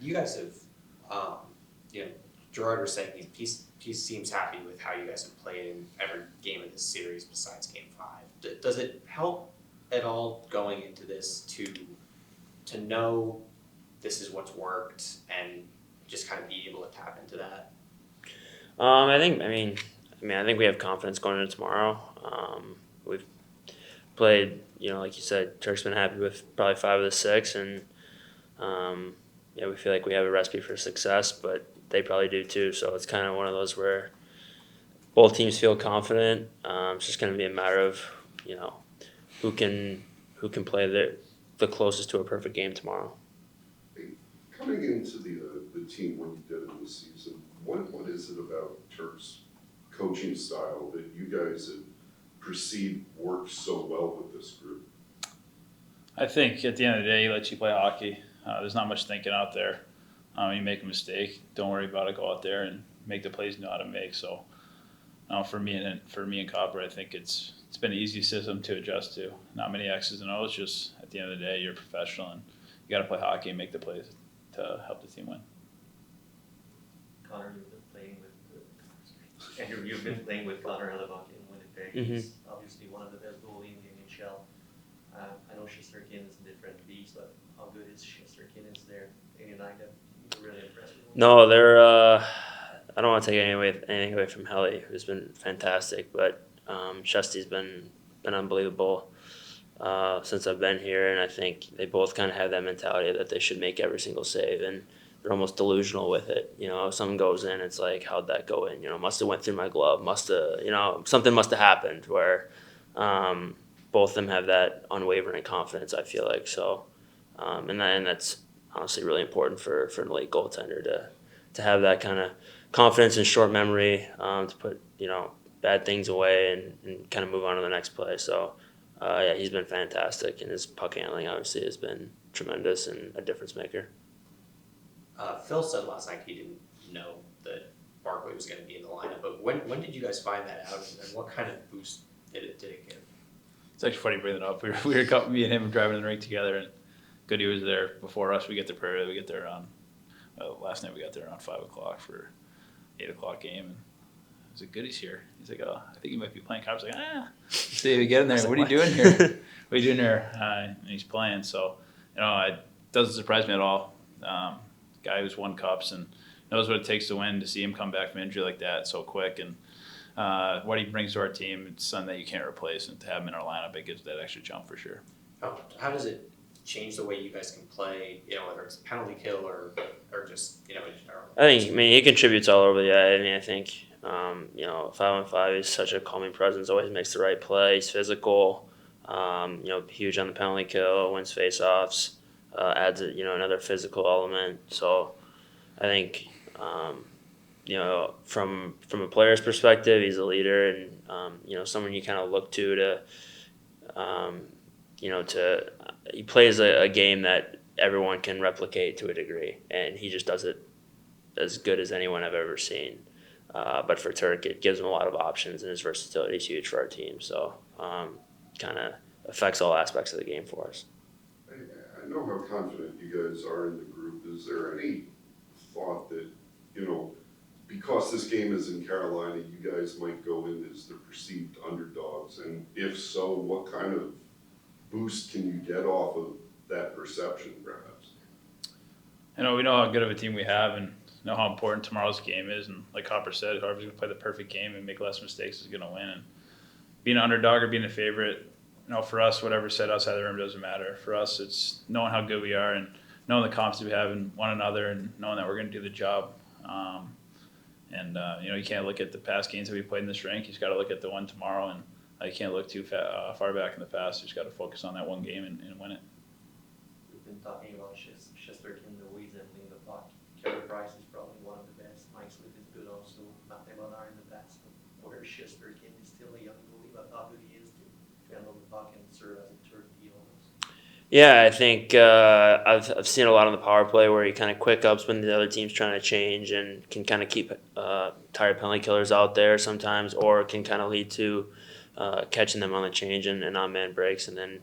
You guys have, Gerard was saying he seems happy with how you guys have played in every game of this series besides Game 5. Does it help at all going into this to know this is what's worked and just kind of be able to tap into that? I think we have confidence going into tomorrow. We've played, like you said, Turk's been happy with probably 5 of the 6, and we feel like we have a recipe for success, but they probably do too. So it's kind of one of those where both teams feel confident. It's just going to be a matter of who can play the closest to a perfect game tomorrow. Coming into the team when you did in the season, what is it about Turk's coaching style that you guys have perceived works so well with this group? I think at the end of the day, he lets you play hockey. There's not much thinking out there. You make a mistake, don't worry about it. Go out there and make the plays you know how to make. So, for me and Copper, I think it's been an easy system to adjust to. Not many X's and O's. Just at the end of the day, you're a professional and you got to play hockey and make the plays to help the team win. Connor, you've been playing with Connor Hellebuck in Winnipeg. Mm-hmm. He's obviously one of the best goalies in the NHL. I know Shesterkin is a different beast, but how good is Shesterkin? Is there any night that you're really impressed with? No, they're. I don't want to take anything away from Helly, who's been fantastic, but Shesty's been unbelievable since I've been here, and I think they both kind of have that mentality that they should make every single save, and they're almost delusional with it. If something goes in, it's like, how'd that go in? Must have went through my glove. Something must have happened where both of them have that unwavering confidence, I feel like. So, and that's honestly really important for an elite goaltender to have that kind of confidence and short memory to put bad things away and kind of move on to the next play. So, he's been fantastic, and his puck handling obviously has been tremendous and a difference maker. Phil said last night he didn't know that Barkley was going to be in the lineup, but when did you guys find that out, and what kind of boost did it give? It's actually funny bringing it up. Me and him were driving in the rink together, and Goody was there before us. We get there early. We get there around last night. We got there around 5:00 for 8:00 game. And I was like, Goody's here. He's like, oh, I think he might be playing. I was like, See you get in there. What are you doing here? What are you doing here? And he's playing. So it doesn't surprise me at all. Guy who's won cups and knows what it takes to win. To see him come back from injury like that so quick, and what he brings to our team, it's something that you can't replace. And to have him in our lineup, it gives that extra jump for sure. How does it change the way you guys can play, whether it's penalty kill or just, in general? I think, he contributes all over the ice. I think, 5-on-5 is such a calming presence, always makes the right play. He's physical, huge on the penalty kill, wins faceoffs, adds, another physical element. So I think, from a player's perspective, he's a leader and, someone you kind of look to he plays a game that everyone can replicate to a degree, and he just does it as good as anyone I've ever seen. But for Turk, it gives him a lot of options, and his versatility is huge for our team. So kind of affects all aspects of the game for us. I know how confident you guys are in the group. Is there any thought that, because this game is in Carolina, you guys might go in as the perceived underdogs? And if so, what kind of boost can you get off of that perception, perhaps? We know how good of a team we have and know how important tomorrow's game is. And like Hopper said, whoever's going to play the perfect game and make less mistakes is going to win. And being an underdog or being a favorite, for us, whatever's said outside the room doesn't matter. For us, it's knowing how good we are and knowing the confidence we have in one another and knowing that we're going to do the job. You can't look at the past games that we played in this rink. You just got to look at the one tomorrow, and you can't look too far back in the past. You just got to focus on that one game and win it. We've been talking about Shesterkin, the way he's handling the puck. Carey Price is probably one of the best. Mike Smith is good also. Martin Bernard in the past. Where Shesterkin is still a young goalie, but how good he is to handle the puck and serve as a third D almost. Yeah, I think I've seen a lot on the power play where he kind of quick ups when the other team's trying to change and can kind of keep tired penalty killers out there sometimes, or can kind of lead to catching them on the change and on man breaks. And then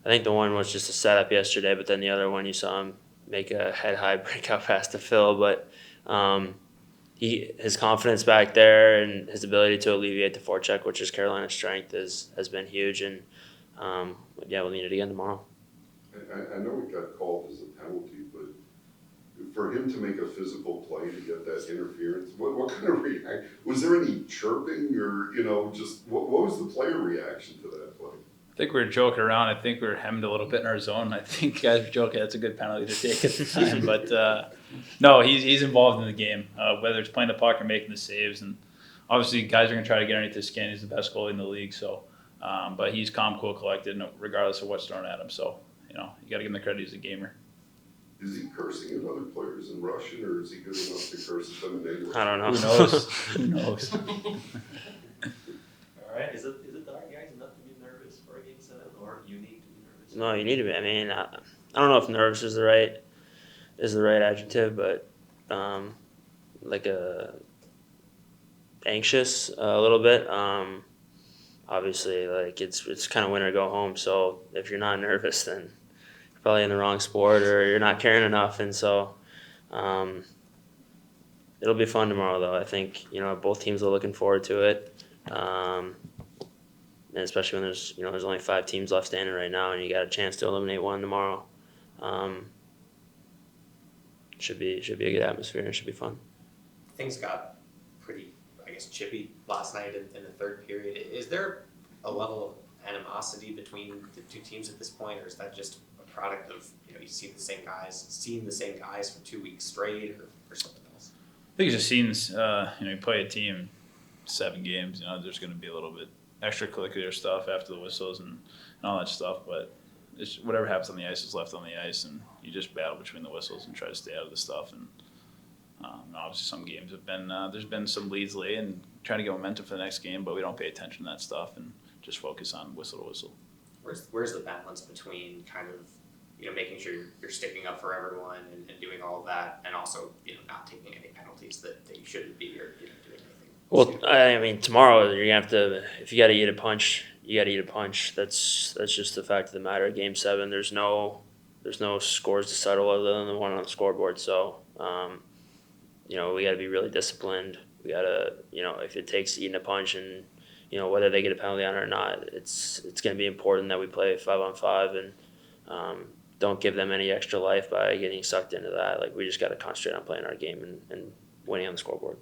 I think the one was just a setup yesterday, but then the other one you saw him make a head high breakout pass to Phil, but his confidence back there and his ability to alleviate the forecheck, which is Carolina's strength, has been huge. And we'll need it again tomorrow. I know it got called as a penalty, but for him to make a physical play to get that interference, what kind of reaction? Was there any chirping or, just what was the player reaction to that play? I think we were joking around. I think we were hemmed a little bit in our zone. I think guys were joking that's a good penalty to take at the time. But no, he's involved in the game, whether it's playing the puck or making the saves. And obviously, guys are going to try to get underneath his skin. He's the best goalie in the league. So, but he's calm, cool, collected, regardless of what's thrown at him. So, you got to give him the credit. He's a gamer. Is he cursing at other players in Russian, or is he good enough to curse at them in English? I don't know. Who knows? Who knows? All right, is it our guys not to be nervous for a game 7, or you need to be nervous? No, you need to be. I mean, I don't know if nervous is the right adjective, but like anxious a little bit. Obviously, like it's kind of win or go home. So if you're not nervous, then you're probably in the wrong sport or you're not caring enough. And so it'll be fun tomorrow, though. I think both teams are looking forward to it. And especially when there's only 5 teams left standing right now, and you got a chance to eliminate one tomorrow. Should be a good atmosphere, and it should be fun. Things got pretty, I guess, chippy last night in the third period. Is there a level of animosity between the two teams at this point, or is that just a product of you seeing the same guys for 2 weeks straight, or something else? I think it's just scenes. You play a team 7 games. There's going to be a little bit extracurricular stuff after the whistles and all that stuff, but it's whatever happens on the ice is left on the ice, and you just battle between the whistles and try to stay out of the stuff. And obviously, some games have been there's been some leads late and trying to get momentum for the next game, but we don't pay attention to that stuff and just focus on whistle to whistle. Where's the balance between kind of making sure you're sticking up for everyone and doing all of that, and also not taking any penalties that you shouldn't be, or doing anything? Well, I mean, tomorrow you're gonna have to. If you got to eat a punch, you got to eat a punch. That's just the fact of the matter. Game 7, there's no scores to settle other than the one on the scoreboard. So, we got to be really disciplined. We got to, if it takes eating a punch, and whether they get a penalty on it or not, it's gonna be important that we play 5-on-5 and don't give them any extra life by getting sucked into that. Like, we just got to concentrate on playing our game and winning on the scoreboard.